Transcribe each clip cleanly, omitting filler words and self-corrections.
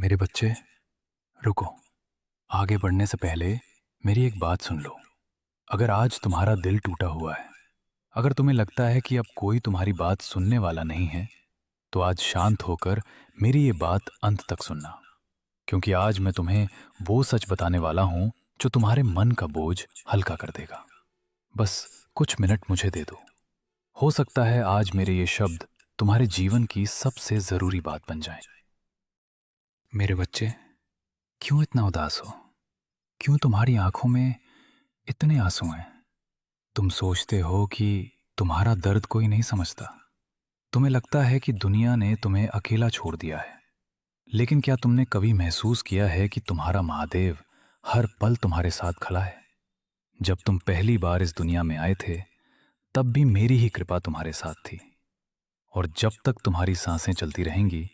मेरे बच्चे, रुको। आगे बढ़ने से पहले मेरी एक बात सुन लो। अगर आज तुम्हारा दिल टूटा हुआ है, अगर तुम्हें लगता है कि अब कोई तुम्हारी बात सुनने वाला नहीं है, तो आज शांत होकर मेरी ये बात अंत तक सुनना। क्योंकि आज मैं तुम्हें वो सच बताने वाला हूं जो तुम्हारे मन का बोझ हल्का कर देगा। बस कुछ मिनट मुझे दे दो। हो सकता है आज मेरे ये शब्द तुम्हारे जीवन की सबसे जरूरी बात बन जाएं। मेरे बच्चे, क्यों इतना उदास हो? क्यों तुम्हारी आंखों में इतने आंसू हैं? तुम सोचते हो कि तुम्हारा दर्द कोई नहीं समझता। तुम्हें लगता है कि दुनिया ने तुम्हें अकेला छोड़ दिया है। लेकिन क्या तुमने कभी महसूस किया है कि तुम्हारा महादेव हर पल तुम्हारे साथ खड़ा है? जब तुम पहली बार इस दुनिया में आए थे, तब भी मेरी ही कृपा तुम्हारे साथ थी। और जब तक तुम्हारी सांसें चलती रहेंगी,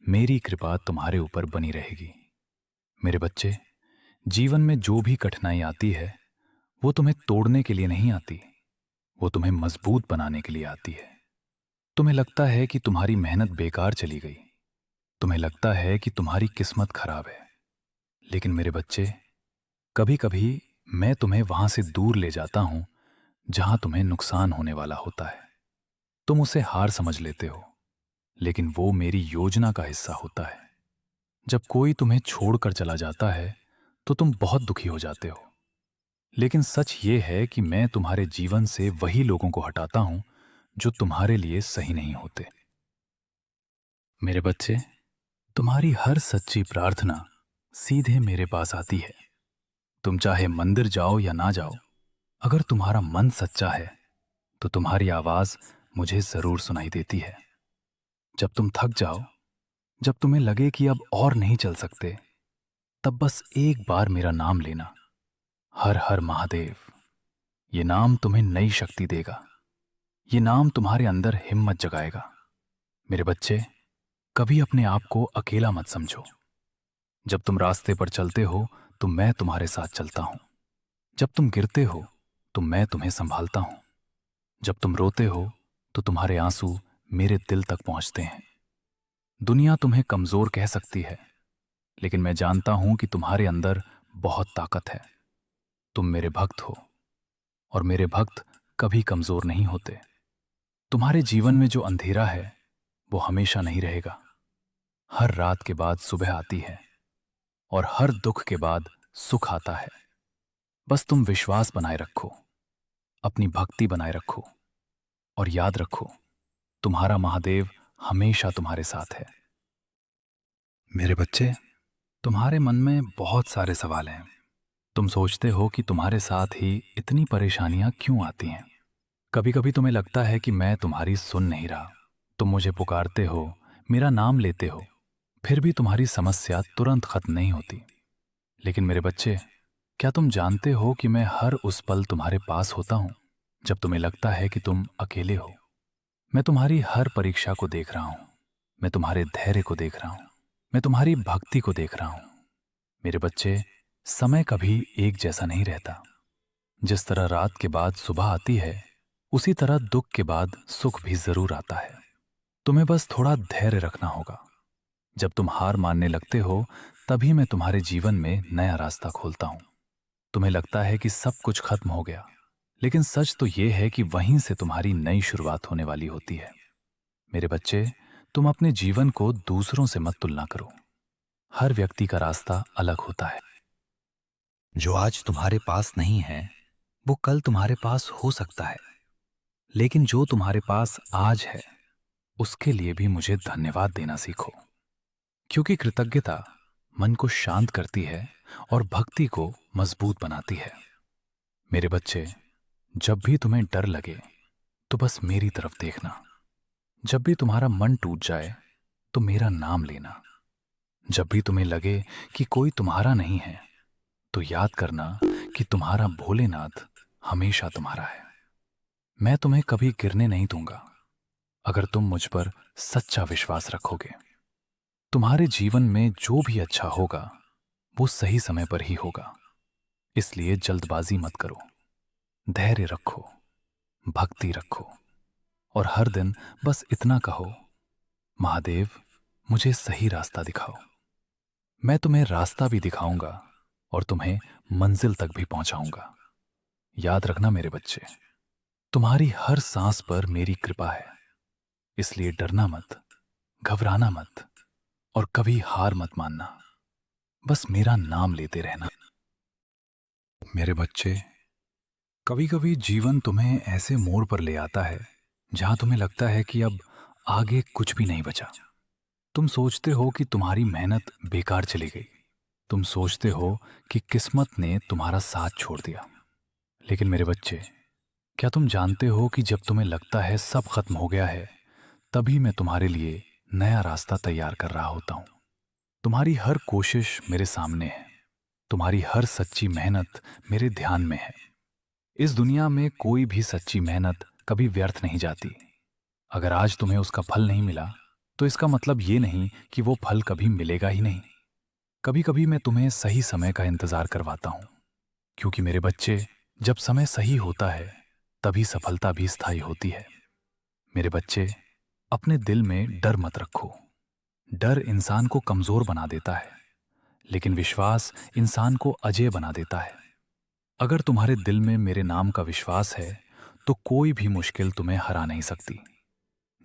मेरी कृपा तुम्हारे ऊपर बनी रहेगी। मेरे बच्चे, जीवन में जो भी कठिनाई आती है, वो तुम्हें तोड़ने के लिए नहीं आती, वो तुम्हें मजबूत बनाने के लिए आती है। तुम्हें लगता है कि तुम्हारी मेहनत बेकार चली गई, तुम्हें लगता है कि तुम्हारी किस्मत खराब है। लेकिन मेरे बच्चे, कभी कभी मैं तुम्हें वहां से दूर ले जाता हूं जहां तुम्हें नुकसान होने वाला होता है। तुम उसे हार समझ लेते हो, लेकिन वो मेरी योजना का हिस्सा होता है। जब कोई तुम्हें छोड़कर चला जाता है, तो तुम बहुत दुखी हो जाते हो। लेकिन सच ये है कि मैं तुम्हारे जीवन से वही लोगों को हटाता हूं जो तुम्हारे लिए सही नहीं होते। मेरे बच्चे, तुम्हारी हर सच्ची प्रार्थना सीधे मेरे पास आती है। तुम चाहे मंदिर जाओ या ना जाओ, अगर तुम्हारा मन सच्चा है तो तुम्हारी आवाज मुझे जरूर सुनाई देती है। जब तुम थक जाओ, जब तुम्हें लगे कि अब और नहीं चल सकते, तब बस एक बार मेरा नाम लेना, हर हर महादेव। ये नाम तुम्हें नई शक्ति देगा। ये नाम तुम्हारे अंदर हिम्मत जगाएगा। मेरे बच्चे, कभी अपने आप को अकेला मत समझो। जब तुम रास्ते पर चलते हो तो मैं तुम्हारे साथ चलता हूं। जब तुम गिरते हो तो मैं तुम्हें संभालता हूं। जब तुम रोते हो तो तुम्हारे आंसू मेरे दिल तक पहुंचते हैं। दुनिया तुम्हें कमजोर कह सकती है, लेकिन मैं जानता हूं कि तुम्हारे अंदर बहुत ताकत है। तुम मेरे भक्त हो, और मेरे भक्त कभी कमजोर नहीं होते। तुम्हारे जीवन में जो अंधेरा है, वो हमेशा नहीं रहेगा। हर रात के बाद सुबह आती है, और हर दुख के बाद सुख आता है। बस तुम विश्वास बनाए रखो, अपनी भक्ति बनाए रखो, और याद रखो, तुम्हारा महादेव हमेशा तुम्हारे साथ है। मेरे बच्चे, तुम्हारे मन में बहुत सारे सवाल हैं। तुम सोचते हो कि तुम्हारे साथ ही इतनी परेशानियां क्यों आती हैं। कभी कभी तुम्हें लगता है कि मैं तुम्हारी सुन नहीं रहा। तुम मुझे पुकारते हो, मेरा नाम लेते हो, फिर भी तुम्हारी समस्या तुरंत खत्म नहीं होती। लेकिन मेरे बच्चे, क्या तुम जानते हो कि मैं हर उस पल तुम्हारे पास होता हूं जब तुम्हें लगता है कि तुम अकेले हो। मैं तुम्हारी हर परीक्षा को देख रहा हूं, मैं तुम्हारे धैर्य को देख रहा हूं, मैं तुम्हारी भक्ति को देख रहा हूं। मेरे बच्चे, समय कभी एक जैसा नहीं रहता। जिस तरह रात के बाद सुबह आती है, उसी तरह दुख के बाद सुख भी जरूर आता है। तुम्हें बस थोड़ा धैर्य रखना होगा। जब तुम हार मानने लगते हो, तभी मैं तुम्हारे जीवन में नया रास्ता खोलता हूं। तुम्हें लगता है कि सब कुछ खत्म हो गया, लेकिन सच तो यह है कि वहीं से तुम्हारी नई शुरुआत होने वाली होती है। मेरे बच्चे, तुम अपने जीवन को दूसरों से मत तुलना करो। हर व्यक्ति का रास्ता अलग होता है। जो आज तुम्हारे पास नहीं है, वो कल तुम्हारे पास हो सकता है। लेकिन जो तुम्हारे पास आज है, उसके लिए भी मुझे धन्यवाद देना सीखो। क्योंकि कृतज्ञता मन को शांत करती है और भक्ति को मजबूत बनाती है। मेरे बच्चे, जब भी तुम्हें डर लगे, तो बस मेरी तरफ देखना। जब भी तुम्हारा मन टूट जाए, तो मेरा नाम लेना। जब भी तुम्हें लगे कि कोई तुम्हारा नहीं है, तो याद करना कि तुम्हारा भोलेनाथ हमेशा तुम्हारा है। मैं तुम्हें कभी गिरने नहीं दूंगा, अगर तुम मुझ पर सच्चा विश्वास रखोगे। तुम्हारे जीवन में जो भी अच्छा होगा, वो सही समय पर ही होगा। इसलिए जल्दबाजी मत करो, धैर्य रखो, भक्ति रखो, और हर दिन बस इतना कहो, महादेव, मुझे सही रास्ता दिखाओ। मैं तुम्हें रास्ता भी दिखाऊंगा और तुम्हें मंजिल तक भी पहुंचाऊंगा। याद रखना मेरे बच्चे, तुम्हारी हर सांस पर मेरी कृपा है। इसलिए डरना मत, घबराना मत और कभी हार मत मानना। बस मेरा नाम लेते रहना। मेरे बच्चे, कभी कभी जीवन तुम्हें ऐसे मोड़ पर ले आता है जहां तुम्हें लगता है कि अब आगे कुछ भी नहीं बचा। तुम सोचते हो कि तुम्हारी मेहनत बेकार चली गई। तुम सोचते हो कि किस्मत ने तुम्हारा साथ छोड़ दिया। लेकिन मेरे बच्चे, क्या तुम जानते हो कि जब तुम्हें लगता है सब खत्म हो गया है, तभी मैं तुम्हारे लिए नया रास्ता तैयार कर रहा होता हूं। तुम्हारी हर कोशिश मेरे सामने है। तुम्हारी हर सच्ची मेहनत मेरे ध्यान में है। इस दुनिया में कोई भी सच्ची मेहनत कभी व्यर्थ नहीं जाती। अगर आज तुम्हें उसका फल नहीं मिला, तो इसका मतलब ये नहीं कि वो फल कभी मिलेगा ही नहीं। कभी कभी मैं तुम्हें सही समय का इंतजार करवाता हूं, क्योंकि मेरे बच्चे, जब समय सही होता है तभी सफलता भी स्थायी होती है। मेरे बच्चे, अपने दिल में डर मत रखो। डर इंसान को कमजोर बना देता है, लेकिन विश्वास इंसान को अजेय बना देता है। अगर तुम्हारे दिल में मेरे नाम का विश्वास है, तो कोई भी मुश्किल तुम्हें हरा नहीं सकती।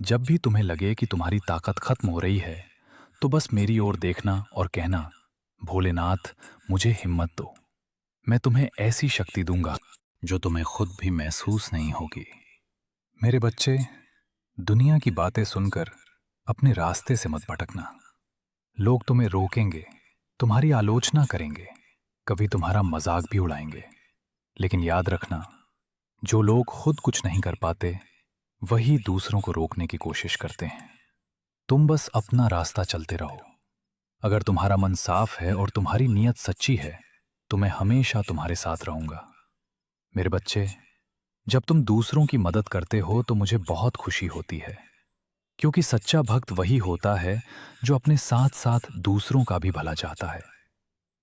जब भी तुम्हें लगे कि तुम्हारी ताकत खत्म हो रही है, तो बस मेरी ओर देखना और कहना, भोलेनाथ, मुझे हिम्मत दो। मैं तुम्हें ऐसी शक्ति दूंगा जो तुम्हें खुद भी महसूस नहीं होगी। मेरे बच्चे, दुनिया की बातें सुनकर अपने रास्ते से मत भटकना। लोग तुम्हें रोकेंगे, तुम्हारी आलोचना करेंगे, कभी तुम्हारा मजाक भी उड़ाएंगे। लेकिन याद रखना, जो लोग खुद कुछ नहीं कर पाते, वही दूसरों को रोकने की कोशिश करते हैं। तुम बस अपना रास्ता चलते रहो। अगर तुम्हारा मन साफ है और तुम्हारी नीयत सच्ची है, तो मैं हमेशा तुम्हारे साथ रहूंगा। मेरे बच्चे, जब तुम दूसरों की मदद करते हो तो मुझे बहुत खुशी होती है, क्योंकि सच्चा भक्त वही होता है जो अपने साथ साथ दूसरों का भी भला चाहता है।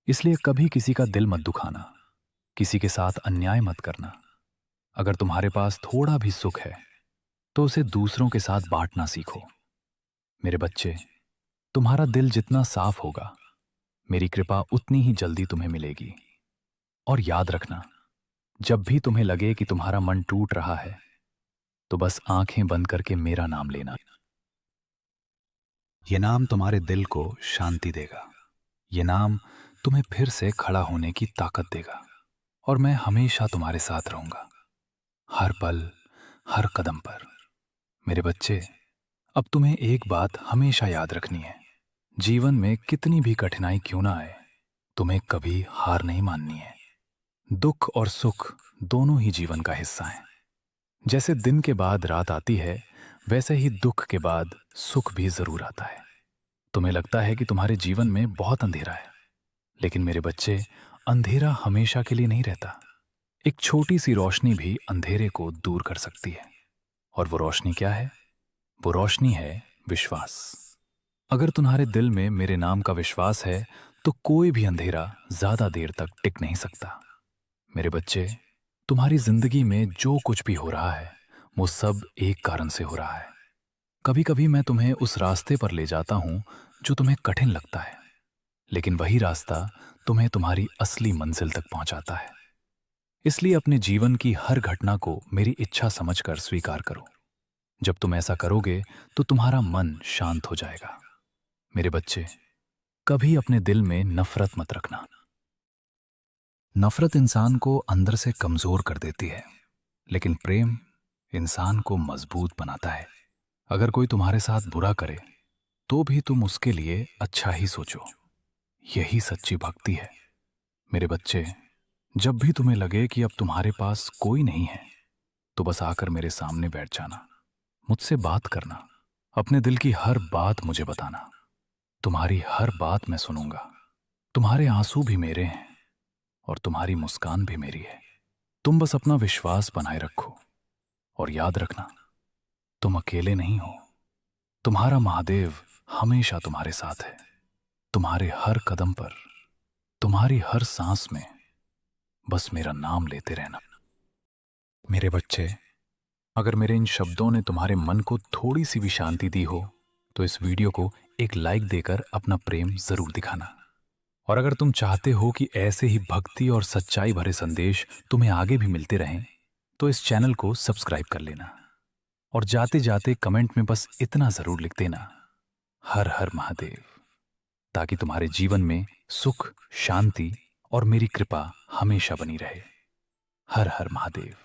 इसलिए कभी किसी का दिल मत दुखाना, किसी के साथ अन्याय मत करना। अगर तुम्हारे पास थोड़ा भी सुख है, तो उसे दूसरों के साथ बांटना सीखो। मेरे बच्चे, तुम्हारा दिल जितना साफ होगा, मेरी कृपा उतनी ही जल्दी तुम्हें मिलेगी। और याद रखना, जब भी तुम्हें लगे कि तुम्हारा मन टूट रहा है, तो बस आंखें बंद करके मेरा नाम लेना। ये नाम तुम्हारे दिल को शांति देगा। ये नाम तुम्हें फिर से खड़ा होने की ताकत देगा। और मैं हमेशा तुम्हारे साथ रहूंगा, हर पल, हर कदम पर। मेरे बच्चे, अब तुम्हें एक बात हमेशा याद रखनी है। जीवन में कितनी भी कठिनाई क्यों ना आए, तुम्हें कभी हार नहीं माननी है। दुख और सुख दोनों ही जीवन का हिस्सा हैं। जैसे दिन के बाद रात आती है, वैसे ही दुख के बाद सुख भी जरूर आता है। तुम्हें लगता है कि तुम्हारे जीवन में बहुत अंधेरा है, लेकिन मेरे बच्चे, अंधेरा हमेशा के लिए नहीं रहता। एक छोटी सी रोशनी भी अंधेरे को दूर कर सकती है। और वो रोशनी क्या है? वो रोशनी है विश्वास। अगर तुम्हारे दिल में मेरे नाम का विश्वास है, तो कोई भी अंधेरा ज्यादा देर तक टिक नहीं सकता। मेरे बच्चे, तुम्हारी जिंदगी में जो कुछ भी हो रहा है, वो सब एक कारण से हो रहा है। कभी कभी मैं तुम्हें उस रास्ते पर ले जाता हूं जो तुम्हें कठिन लगता है, लेकिन वही रास्ता तुम्हें तुम्हारी असली मंजिल तक पहुंचाता है। इसलिए अपने जीवन की हर घटना को मेरी इच्छा समझकर स्वीकार करो। जब तुम ऐसा करोगे, तो तुम्हारा मन शांत हो जाएगा। मेरे बच्चे, कभी अपने दिल में नफरत मत रखना। नफरत इंसान को अंदर से कमजोर कर देती है, लेकिन प्रेम इंसान को मजबूत बनाता है। अगर कोई तुम्हारे साथ बुरा करे, तो भी तुम उसके लिए अच्छा ही सोचो। यही सच्ची भक्ति है। मेरे बच्चे, जब भी तुम्हें लगे कि अब तुम्हारे पास कोई नहीं है, तो बस आकर मेरे सामने बैठ जाना, मुझसे बात करना, अपने दिल की हर बात मुझे बताना। तुम्हारी हर बात मैं सुनूंगा। तुम्हारे आंसू भी मेरे हैं और तुम्हारी मुस्कान भी मेरी है। तुम बस अपना विश्वास बनाए रखो और याद रखना, तुम अकेले नहीं हो। तुम्हारा महादेव हमेशा तुम्हारे साथ है। तुम्हारे हर कदम पर, तुम्हारी हर सांस में बस मेरा नाम लेते रहना। मेरे बच्चे, अगर मेरे इन शब्दों ने तुम्हारे मन को थोड़ी सी भी शांति दी हो, तो इस वीडियो को एक लाइक देकर अपना प्रेम जरूर दिखाना। और अगर तुम चाहते हो कि ऐसे ही भक्ति और सच्चाई भरे संदेश तुम्हें आगे भी मिलते रहें, तो इस चैनल को सब्सक्राइब कर लेना और जाते जाते कमेंट में बस इतना जरूर लिख देना, हर हर महादेव, ताकि तुम्हारे जीवन में सुख, शांति और मेरी कृपा हमेशा बनी रहे। हर हर महादेव।